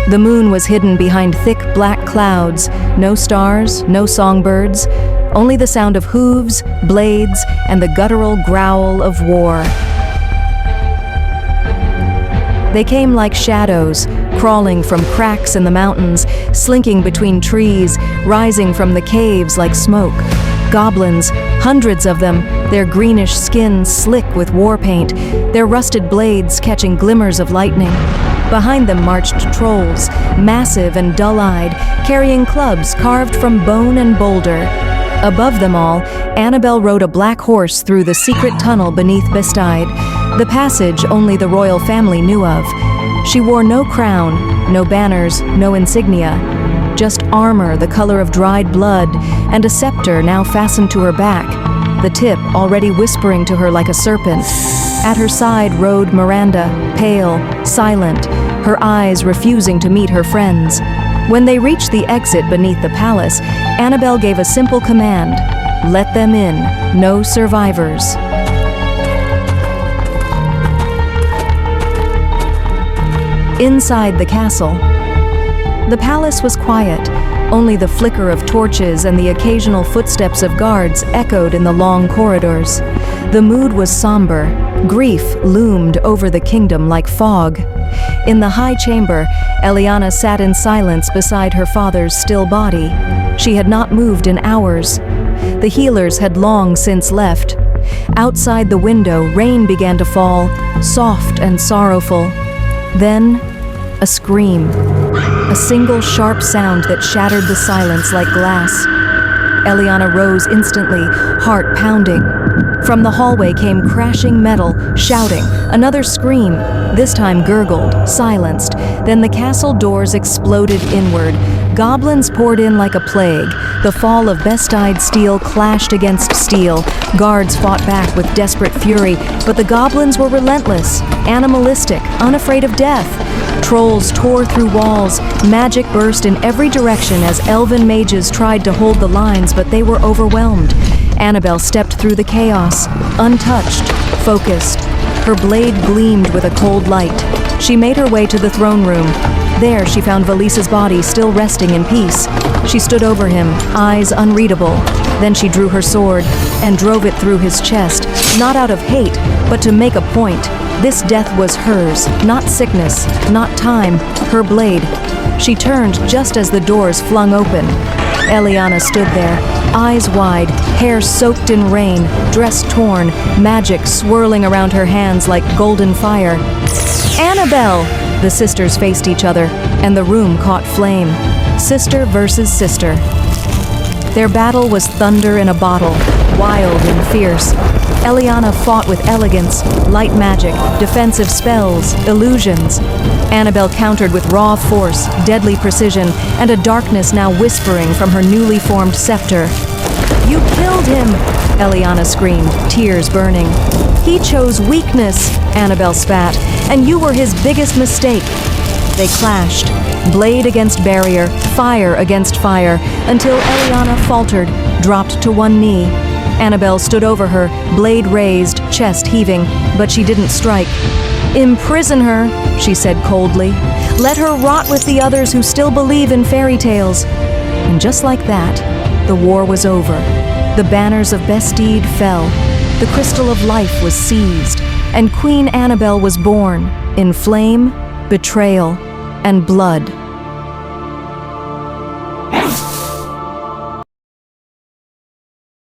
The moon was hidden behind thick black clouds, no stars, no songbirds, only the sound of hooves, blades, and the guttural growl of war. They came like shadows, crawling from cracks in the mountains, slinking between trees, rising from the caves like smoke. Goblins, hundreds of them, their greenish skin slick with war paint, their rusted blades catching glimmers of lightning. Behind them marched trolls, massive and dull-eyed, carrying clubs carved from bone and boulder. Above them all, Annabelle rode a black horse through the secret tunnel beneath Bestide, the passage only the royal family knew of. She wore no crown, no banners, no insignia, just armor the color of dried blood and a scepter now fastened to her back, the tip already whispering to her like a serpent. At her side rode Miranda, pale, silent, her eyes refusing to meet her friends. When they reached the exit beneath the palace, Annabelle gave a simple command: let them in, no survivors. Inside the castle, the palace was quiet. Only the flicker of torches and the occasional footsteps of guards echoed in the long corridors. The mood was somber. Grief loomed over the kingdom like fog. In the high chamber, Eliana sat in silence beside her father's still body. She had not moved in hours. The healers had long since left. Outside the window, rain began to fall, soft and sorrowful. Then, a scream. A single sharp sound that shattered the silence like glass. Eliana rose instantly, heart pounding. From the hallway came crashing metal, shouting, another scream, this time gurgled, silenced. Then the castle doors exploded inward. Goblins poured in like a plague. The fall of Bestide steel clashed against steel. Guards fought back with desperate fury, but the goblins were relentless, animalistic, unafraid of death. Trolls tore through walls, magic burst in every direction as elven mages tried to hold the lines, but they were overwhelmed. Annabelle stepped through the chaos, untouched, focused. Her blade gleamed with a cold light. She made her way to the throne room. There she found Valise's body still resting in peace. She stood over him, eyes unreadable. Then she drew her sword and drove it through his chest, not out of hate, but to make a point. This death was hers, not sickness, not time, her blade. She turned just as the doors flung open. Eliana stood there, eyes wide, hair soaked in rain, dress torn, magic swirling around her hands like golden fire. Annabelle! The sisters faced each other, and the room caught flame. Sister versus sister. Their battle was thunder in a bottle, wild and fierce. Eliana fought with elegance, light magic, defensive spells, illusions. Annabelle countered with raw force, deadly precision, and a darkness now whispering from her newly formed scepter. "You killed him!" Eliana screamed, tears burning. "He chose weakness," Annabelle spat, "and you were his biggest mistake." They clashed, blade against barrier, fire against fire, until Eliana faltered, dropped to one knee. Annabelle stood over her, blade raised, chest heaving, but she didn't strike. "Imprison her," she said coldly. "Let her rot with the others who still believe in fairy tales." And just like that, the war was over. The banners of Bestide fell. The crystal of life was seized, and Queen Annabelle was born in flame, betrayal, and blood.